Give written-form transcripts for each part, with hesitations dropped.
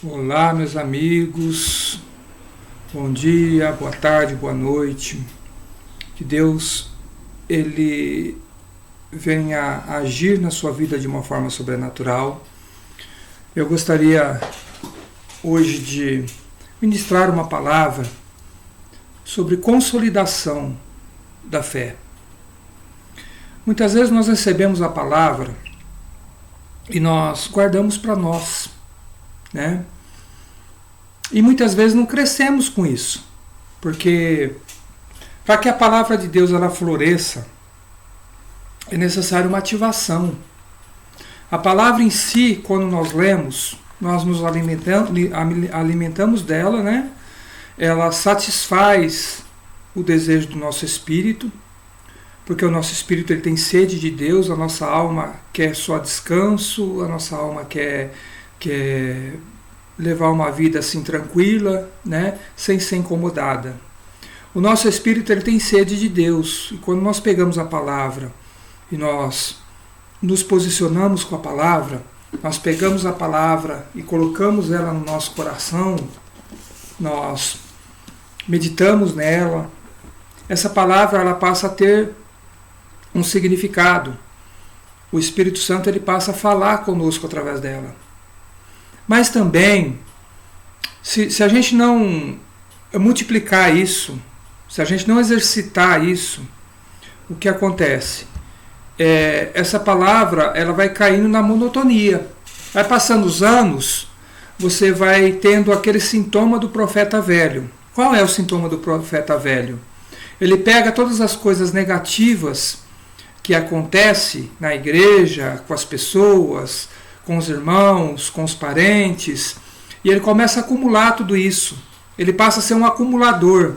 Olá, meus amigos, bom dia, boa tarde, boa noite. Que Deus ele venha agir na sua vida de uma forma sobrenatural. Eu gostaria hoje de ministrar uma palavra sobre consolidação da fé. Muitas vezes nós recebemos a palavra e nós guardamos para nós, né? E muitas vezes não crescemos com isso, porque para que a palavra de Deus ela floresça, é necessário uma ativação. A palavra em si, quando nós lemos, nós nos alimentamos dela, né? Ela satisfaz o desejo do nosso espírito, porque o nosso espírito ele tem sede de Deus, a nossa alma quer só descanso, a nossa alma quer levar uma vida assim tranquila, né, sem ser incomodada. O nosso espírito ele tem sede de Deus, e quando nós pegamos a palavra e nós nos posicionamos com a palavra, nós pegamos a palavra e colocamos ela no nosso coração, nós meditamos nela, essa palavra ela passa a ter um significado. O Espírito Santo ele passa a falar conosco através dela. Mas também, se a gente não multiplicar isso, se a gente não exercitar isso, o que acontece? Essa palavra ela vai caindo na monotonia. Vai passando os anos, você vai tendo aquele sintoma do profeta velho. Qual é o sintoma do profeta velho? Ele pega todas as coisas negativas que acontecem na igreja, com as pessoas, com os irmãos, com os parentes, e ele começa a acumular tudo isso. Ele passa a ser um acumulador.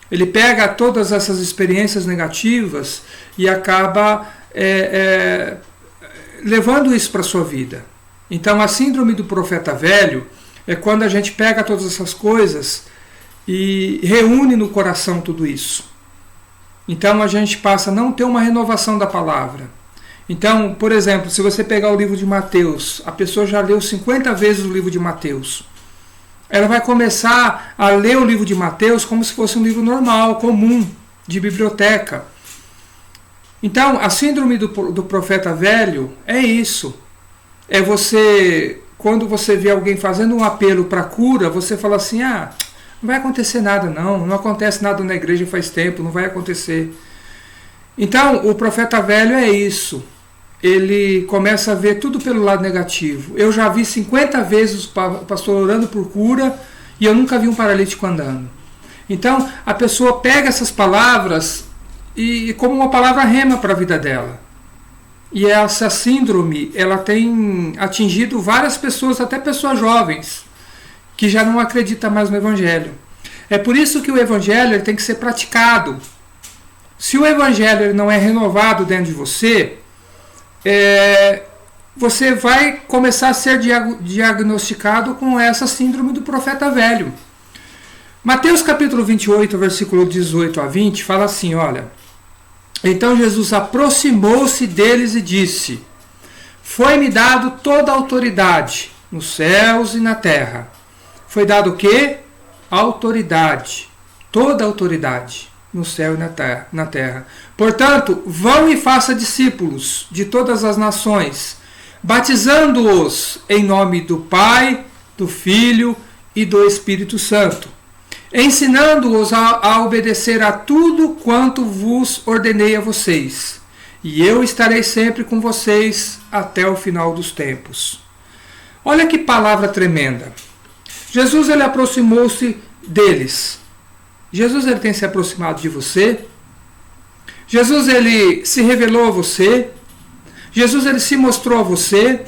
Ele pega todas essas experiências negativas e acaba levando isso para a sua vida. Então a síndrome do profeta velho é quando a gente pega todas essas coisas e reúne no coração tudo isso. Então a gente passa a não ter uma renovação da palavra. Então, por exemplo, se você pegar o livro de Mateus, a pessoa já leu 50 vezes o livro de Mateus. Ela vai começar a ler o livro de Mateus como se fosse um livro normal, comum, de biblioteca. Então, a síndrome do profeta velho é isso. É você, quando você vê alguém fazendo um apelo para cura, você fala assim, não vai acontecer nada não acontece nada na igreja faz tempo, não vai acontecer. Então, o profeta velho é isso. Ele começa a ver tudo pelo lado negativo. Eu já vi 50 vezes o pastor orando por cura e eu nunca vi um paralítico andando. Então, a pessoa pega essas palavras e como uma palavra rema para a vida dela. E essa síndrome, ela tem atingido várias pessoas, até pessoas jovens, que já não acreditam mais no Evangelho. É por isso que o Evangelho ele tem que ser praticado. Se o Evangelho ele não é renovado dentro de você, você vai começar a ser diagnosticado com essa síndrome do profeta velho. Mateus capítulo 28, versículo 18 a 20, fala assim, olha. Então Jesus aproximou-se deles e disse, foi-me dado toda a autoridade nos céus e na terra. Foi dado o quê? Autoridade. Toda a autoridade no céu e na terra. Portanto, vão e faça discípulos de todas as nações, batizando-os em nome do Pai, do Filho e do Espírito Santo, ensinando-os a obedecer a tudo quanto vos ordenei a vocês. E eu estarei sempre com vocês até o final dos tempos. Olha que palavra tremenda. Jesus ele aproximou-se deles. Jesus ele tem se aproximado de você. Jesus ele se revelou a você. Jesus ele se mostrou a você.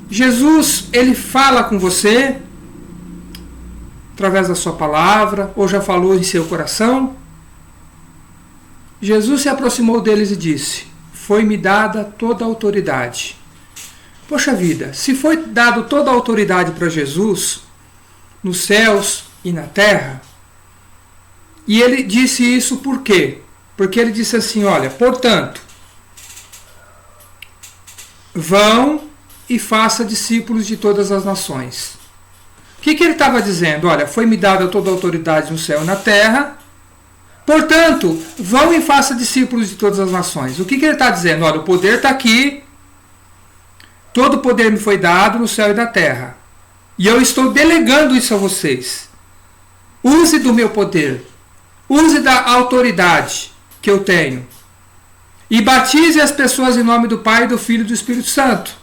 Jesus ele fala com você através da sua palavra, ou já falou em seu coração. Jesus se aproximou deles e disse, foi-me dada toda a autoridade. Poxa vida, se foi dado toda a autoridade para Jesus, nos céus e na terra, e ele disse isso por quê? Porque ele disse assim, olha, portanto, vão e faça discípulos de todas as nações. O que ele estava dizendo? Olha, foi-me dada toda a autoridade no céu e na terra, portanto, vão e faça discípulos de todas as nações. O que ele está dizendo? Olha, o poder está aqui, todo o poder me foi dado no céu e na terra, e eu estou delegando isso a vocês. Use do meu poder, use da autoridade que eu tenho, e batize as pessoas em nome do Pai, do Filho e do Espírito Santo.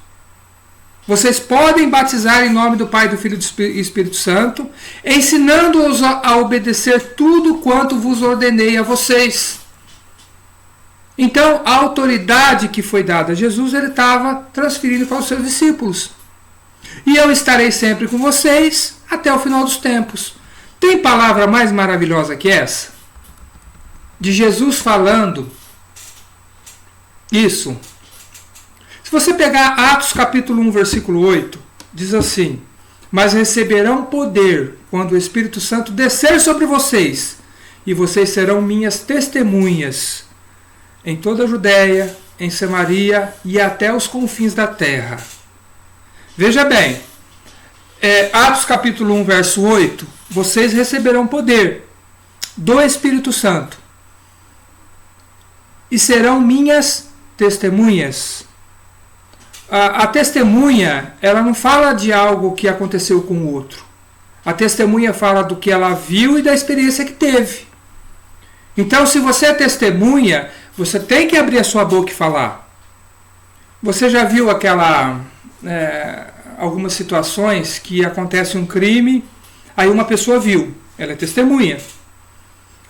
Vocês podem batizar em nome do Pai, do Filho e do Espírito Santo, ensinando-os a obedecer tudo quanto vos ordenei a vocês. Então, a autoridade que foi dada a Jesus, ele estava transferindo para os seus discípulos. E eu estarei sempre com vocês até o final dos tempos. Tem palavra mais maravilhosa que essa? De Jesus falando isso. Se você pegar Atos capítulo 1, versículo 8, diz assim: mas receberão poder quando o Espírito Santo descer sobre vocês, e vocês serão minhas testemunhas em toda a Judéia, em Samaria e até os confins da terra. Veja bem, Atos capítulo 1, verso 8, vocês receberão poder do Espírito Santo e serão minhas testemunhas. A testemunha, ela não fala de algo que aconteceu com o outro. A testemunha fala do que ela viu e da experiência que teve. Então, se você é testemunha, você tem que abrir a sua boca e falar. Você já viu algumas situações que acontece um crime, aí uma pessoa viu, ela é testemunha.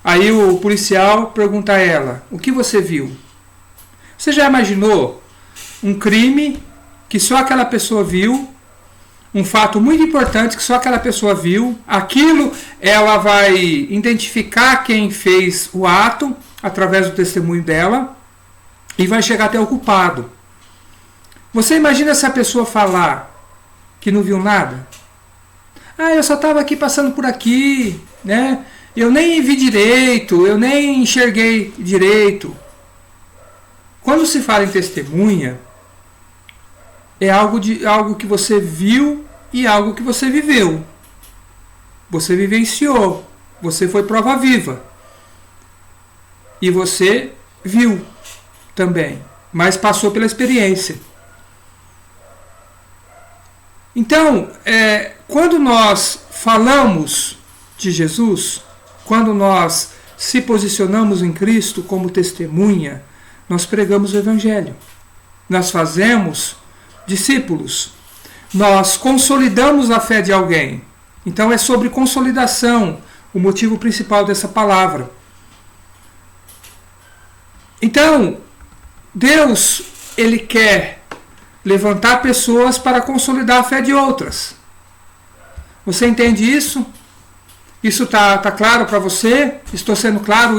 Aí o policial pergunta a ela: o que você viu? Você já imaginou um crime que só aquela pessoa viu, um fato muito importante que só aquela pessoa viu, aquilo ela vai identificar quem fez o ato através do testemunho dela e vai chegar até o culpado. Você imagina se a pessoa falar que não viu nada? Ah, eu só estava aqui passando por aqui, né? Eu nem vi direito, eu nem enxerguei direito. Quando se fala em testemunha, é algo que você viu e algo que você viveu. Você vivenciou, você foi prova viva. E você viu também, mas passou pela experiência. Então, quando nós falamos de Jesus, quando nós se posicionamos em Cristo como testemunha, nós pregamos o Evangelho. Nós fazemos discípulos. Nós consolidamos a fé de alguém. Então é sobre consolidação o motivo principal dessa palavra. Então, Deus, ele quer levantar pessoas para consolidar a fé de outras. Você entende isso? Isso está claro para você? Estou sendo claro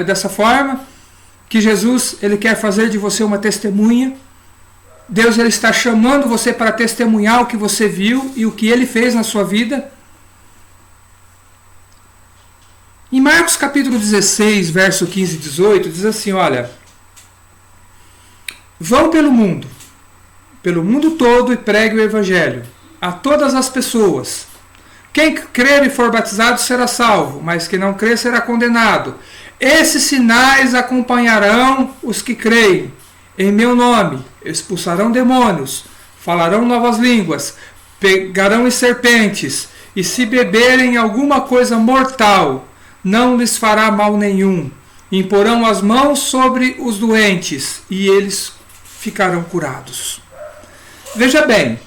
dessa forma? Que Jesus, ele quer fazer de você uma testemunha. Deus, ele está chamando você para testemunhar o que você viu e o que ele fez na sua vida. Em Marcos capítulo 16, verso 15 e 18, diz assim, olha: vão pelo mundo todo e pregue o Evangelho a todas as pessoas. Quem crer e for batizado será salvo, mas quem não crer será condenado. Esses sinais acompanharão os que creem. Em meu nome expulsarão demônios, falarão novas línguas, pegarão em serpentes, e se beberem alguma coisa mortal, não lhes fará mal nenhum. Imporão as mãos sobre os doentes, e eles ficarão curados. Veja bem,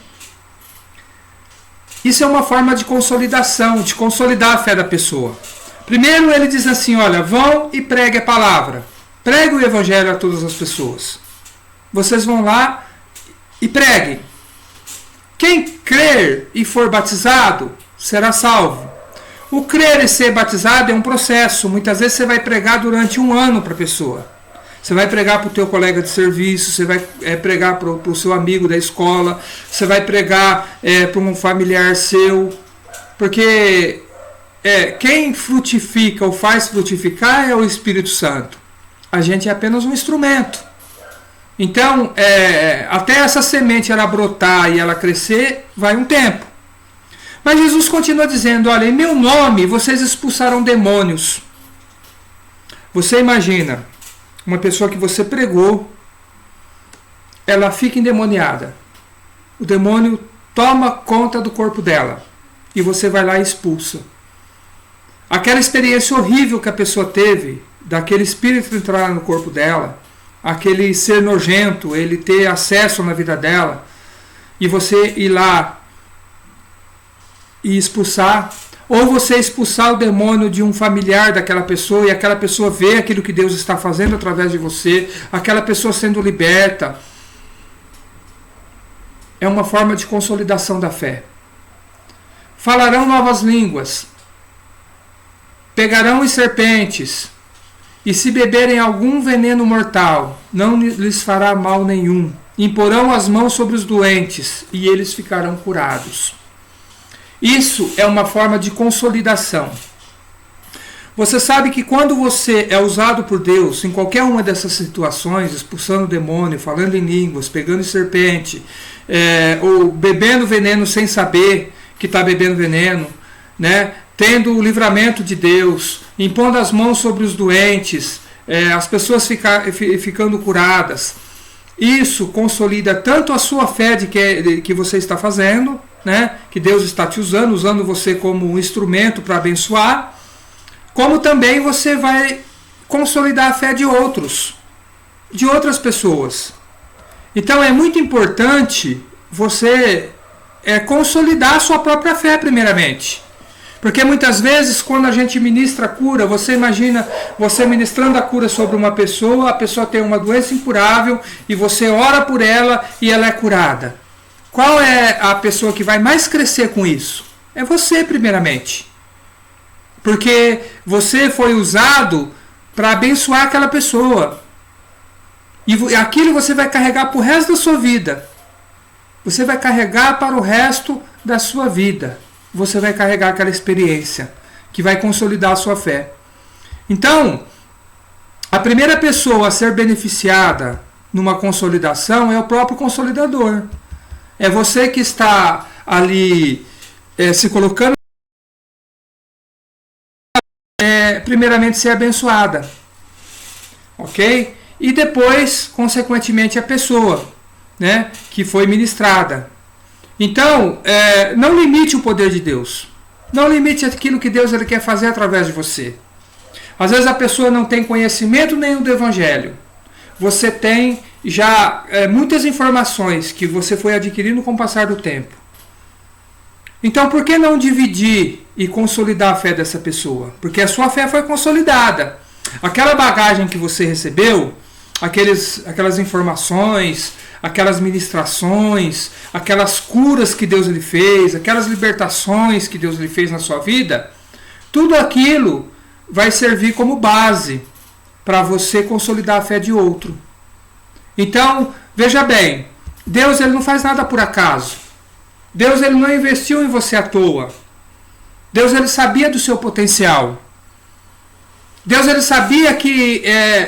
isso é uma forma de consolidação, de consolidar a fé da pessoa. Primeiro ele diz assim, olha, vão e pregue a palavra. Pregue o Evangelho a todas as pessoas. Vocês vão lá e preguem. Quem crer e for batizado será salvo. O crer e ser batizado é um processo. Muitas vezes você vai pregar durante um ano para a pessoa. Você vai pregar para o teu colega de serviço, você vai pregar para o seu amigo da escola, você vai pregar para um familiar seu. Porque quem frutifica ou faz frutificar é o Espírito Santo. A gente é apenas um instrumento. Então, até essa semente ela brotar e ela crescer, vai um tempo. Mas Jesus continua dizendo, olha, em meu nome vocês expulsaram demônios. Você imagina, uma pessoa que você pregou, ela fica endemoniada. O demônio toma conta do corpo dela. E você vai lá e expulsa. Aquela experiência horrível que a pessoa teve, daquele espírito entrar no corpo dela, aquele ser nojento, ele ter acesso na vida dela, e você ir lá e expulsar, ou você expulsar o demônio de um familiar daquela pessoa, e aquela pessoa vê aquilo que Deus está fazendo através de você, aquela pessoa sendo liberta. É uma forma de consolidação da fé. Falarão novas línguas, pegarão as serpentes, e se beberem algum veneno mortal, não lhes fará mal nenhum. Imporão as mãos sobre os doentes, e eles ficarão curados. Isso é uma forma de consolidação. Você sabe que quando você é usado por Deus, em qualquer uma dessas situações, expulsando o demônio, falando em línguas, pegando serpente, ou bebendo veneno sem saber que está bebendo veneno, né? Tendo o livramento de Deus, impondo as mãos sobre os doentes, as pessoas ficando curadas. Isso consolida tanto a sua fé de que você está fazendo, né? Que Deus está te usando você como um instrumento para abençoar, como também você vai consolidar a fé de outros, de outras pessoas. Então é muito importante você consolidar a sua própria fé primeiramente. Porque muitas vezes quando a gente ministra a cura, você imagina você ministrando a cura sobre uma pessoa, a pessoa tem uma doença incurável e você ora por ela e ela é curada. Qual é a pessoa que vai mais crescer com isso? É você primeiramente. Porque você foi usado para abençoar aquela pessoa. E aquilo você vai carregar para o resto da sua vida. Você vai carregar para o resto da sua vida. Você vai carregar aquela experiência que vai consolidar a sua fé. Então, a primeira pessoa a ser beneficiada numa consolidação é o próprio consolidador. É você que está ali se colocando primeiramente ser abençoada. Ok? E depois, consequentemente, a pessoa, né, que foi ministrada. Então, não limite o poder de Deus. Não limite aquilo que Deus quer fazer através de você. Às vezes a pessoa não tem conhecimento nenhum do Evangelho. Você tem já muitas informações que você foi adquirindo com o passar do tempo. Então, por que não dividir e consolidar a fé dessa pessoa? Porque a sua fé foi consolidada. Aquela bagagem que você recebeu, aquelas informações, aquelas ministrações, aquelas curas que Deus lhe fez, aquelas libertações que Deus lhe fez na sua vida, tudo aquilo vai servir como base para você consolidar a fé de outro. Então, veja bem, Deus ele não faz nada por acaso. Deus ele não investiu em você à toa. Deus ele sabia do seu potencial. Deus ele sabia que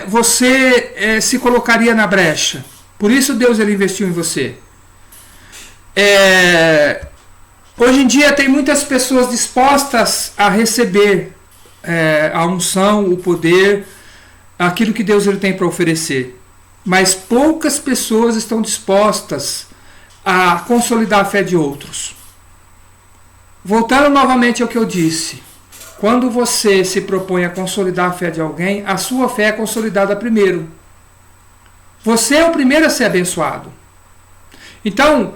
você se colocaria na brecha. Por isso Deus ele investiu em você. Hoje em dia tem muitas pessoas dispostas a receber a unção, o poder, aquilo que Deus ele tem para oferecer. Mas poucas pessoas estão dispostas a consolidar a fé de outros. Voltando novamente ao que eu disse. Quando você se propõe a consolidar a fé de alguém, a sua fé é consolidada primeiro. Você é o primeiro a ser abençoado. Então,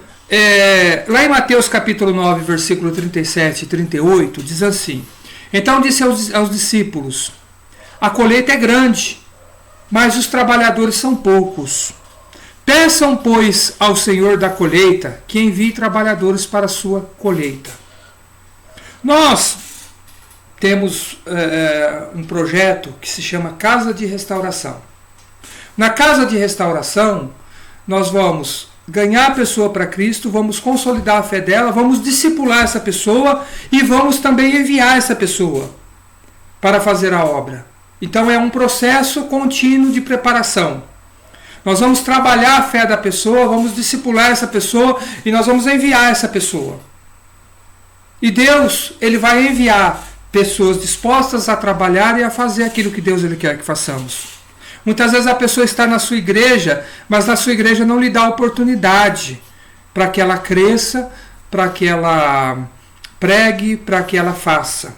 lá em Mateus capítulo 9, versículo 37 e 38, diz assim: Então disse aos discípulos: A colheita é grande, mas os trabalhadores são poucos. Peçam, pois, ao Senhor da colheita que envie trabalhadores para a sua colheita. Nós temos um projeto que se chama Casa de Restauração. Na Casa de Restauração, nós vamos ganhar a pessoa para Cristo, vamos consolidar a fé dela, vamos discipular essa pessoa e vamos também enviar essa pessoa para fazer a obra. Então é um processo contínuo de preparação. Nós vamos trabalhar a fé da pessoa, vamos discipular essa pessoa e nós vamos enviar essa pessoa. E Deus, Ele vai enviar pessoas dispostas a trabalhar e a fazer aquilo que Deus Ele quer que façamos. Muitas vezes a pessoa está na sua igreja, mas na sua igreja não lhe dá oportunidade para que ela cresça, para que ela pregue, para que ela faça.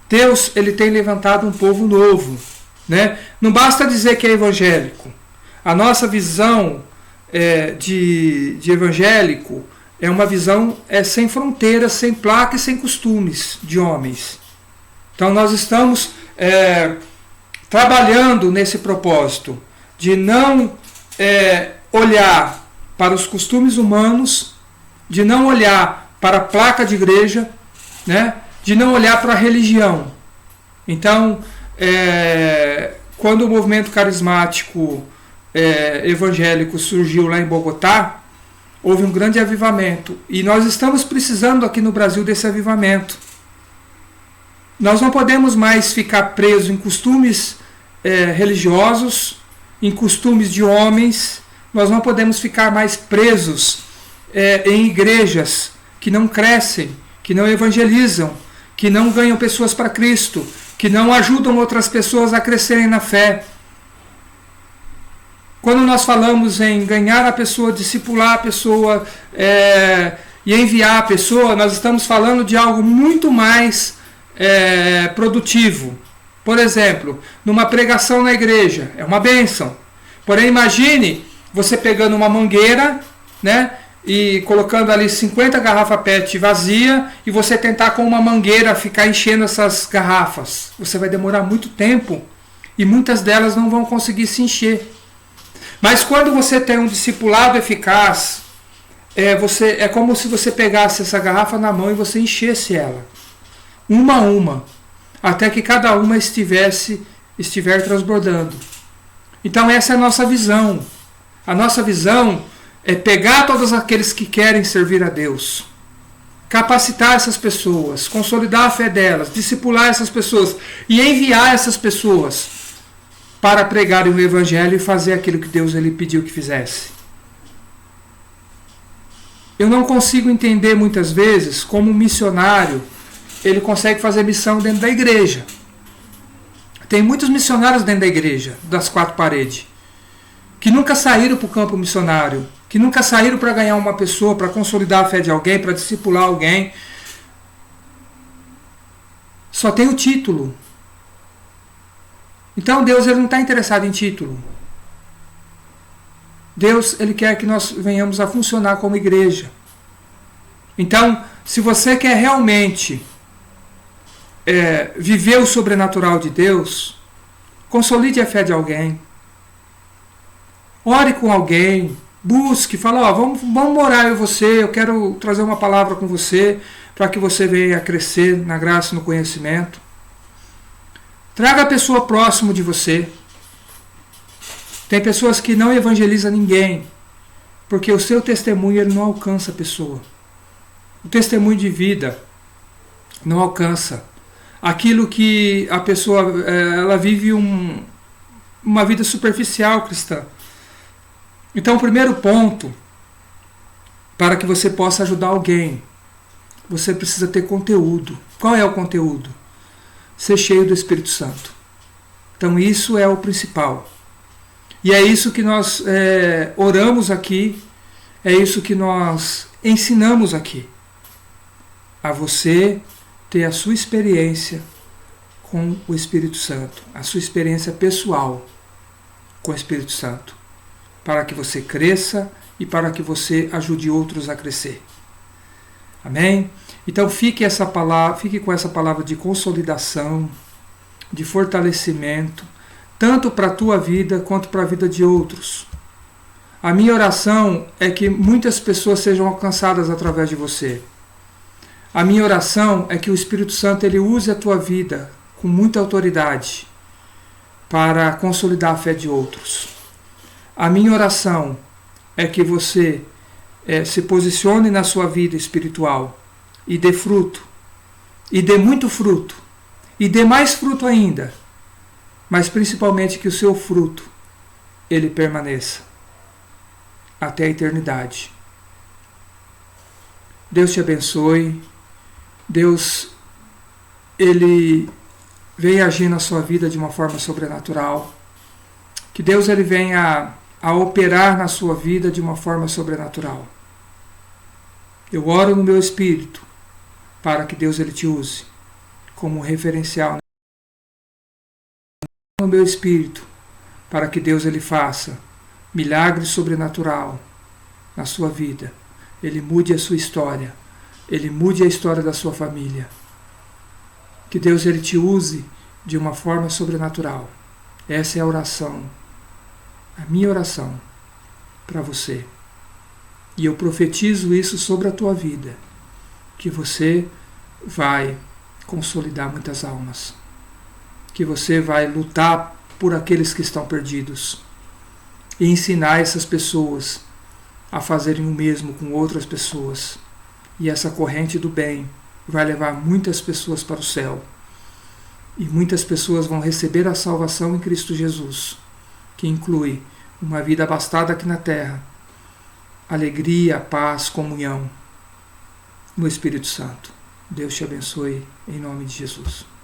Deus, Ele tem levantado um povo novo, né? Não basta dizer que é evangélico. A nossa visão de evangélico é uma visão sem fronteiras, sem placa e sem costumes de homens. Então nós estamos trabalhando nesse propósito de não olhar para os costumes humanos, de não olhar para a placa de igreja, né? De não olhar para a religião. Então, quando o movimento carismático evangélico surgiu lá em Bogotá, houve um grande avivamento. E nós estamos precisando aqui no Brasil desse avivamento. Nós não podemos mais ficar presos em costumes religiosos, em costumes de homens. Nós não podemos ficar mais presos em igrejas que não crescem, que não evangelizam, que não ganham pessoas para Cristo, que não ajudam outras pessoas a crescerem na fé. Quando nós falamos em ganhar a pessoa, discipular a pessoa e enviar a pessoa, nós estamos falando de algo muito mais produtivo. Por exemplo, numa pregação na igreja, é uma bênção. Porém, imagine você pegando uma mangueira, né, e colocando ali 50 garrafas PET vazia e você tentar com uma mangueira ficar enchendo essas garrafas. Você vai demorar muito tempo e muitas delas não vão conseguir se encher. Mas quando você tem um discipulado eficaz, é como se você pegasse essa garrafa na mão e você enchesse ela, uma a uma, até que cada uma estiver transbordando. Então essa é a nossa visão. A nossa visão é pegar todos aqueles que querem servir a Deus, capacitar essas pessoas, consolidar a fé delas, discipular essas pessoas e enviar essas pessoas para pregarem o Evangelho e fazer aquilo que Deus Ele pediu que fizesse. Eu não consigo entender muitas vezes como um missionário ele consegue fazer missão dentro da igreja. Tem muitos missionários dentro da igreja, das quatro paredes, que nunca saíram para o campo missionário, que nunca saíram para ganhar uma pessoa, para consolidar a fé de alguém, para discipular alguém. Só tem o título. Então Deus Ele não está interessado em título. Deus Ele quer que nós venhamos a funcionar como igreja. Então, se você quer realmente viver o sobrenatural de Deus, consolide a fé de alguém. Ore com alguém. Busque, fala, vamos orar eu e você, eu quero trazer uma palavra com você, para que você venha a crescer na graça e no conhecimento. Traga a pessoa próximo de você. Tem pessoas que não evangelizam ninguém, porque o seu testemunho ele não alcança a pessoa. O testemunho de vida não alcança. Aquilo que a pessoa ela vive uma vida superficial cristã. Então, o primeiro ponto, para que você possa ajudar alguém, você precisa ter conteúdo. Qual é o conteúdo? Ser cheio do Espírito Santo. Então, isso é o principal. E é isso que nós oramos aqui, é isso que nós ensinamos aqui. A você ter a sua experiência com o Espírito Santo, a sua experiência pessoal com o Espírito Santo, para que você cresça e para que você ajude outros a crescer. Amém? Então fique com essa palavra de consolidação, de fortalecimento, tanto para a tua vida quanto para a vida de outros. A minha oração é que muitas pessoas sejam alcançadas através de você. A minha oração é que o Espírito Santo ele use a tua vida com muita autoridade para consolidar a fé de outros. A minha oração é que você se posicione na sua vida espiritual e dê fruto, e dê muito fruto, e dê mais fruto ainda, mas principalmente que o seu fruto ele permaneça. até a eternidade. Deus te abençoe. Deus, Ele vem agir na sua vida de uma forma sobrenatural. Que Deus ele venha a operar na sua vida de uma forma sobrenatural. Eu oro no meu espírito para que Deus ele te use como referencial no meu espírito, para que Deus ele faça milagre sobrenatural na sua vida. Ele mude a sua história. Ele mude a história da sua família. Que Deus ele te use de uma forma sobrenatural. Essa é a oração, a minha oração para você. E eu profetizo isso sobre a tua vida, que você vai consolidar muitas almas, que você vai lutar por aqueles que estão perdidos e ensinar essas pessoas a fazerem o mesmo com outras pessoas. E essa corrente do bem vai levar muitas pessoas para o céu. E muitas pessoas vão receber a salvação em Cristo Jesus, que inclui uma vida abastada aqui na terra, alegria, paz, comunhão no Espírito Santo. Deus te abençoe em nome de Jesus.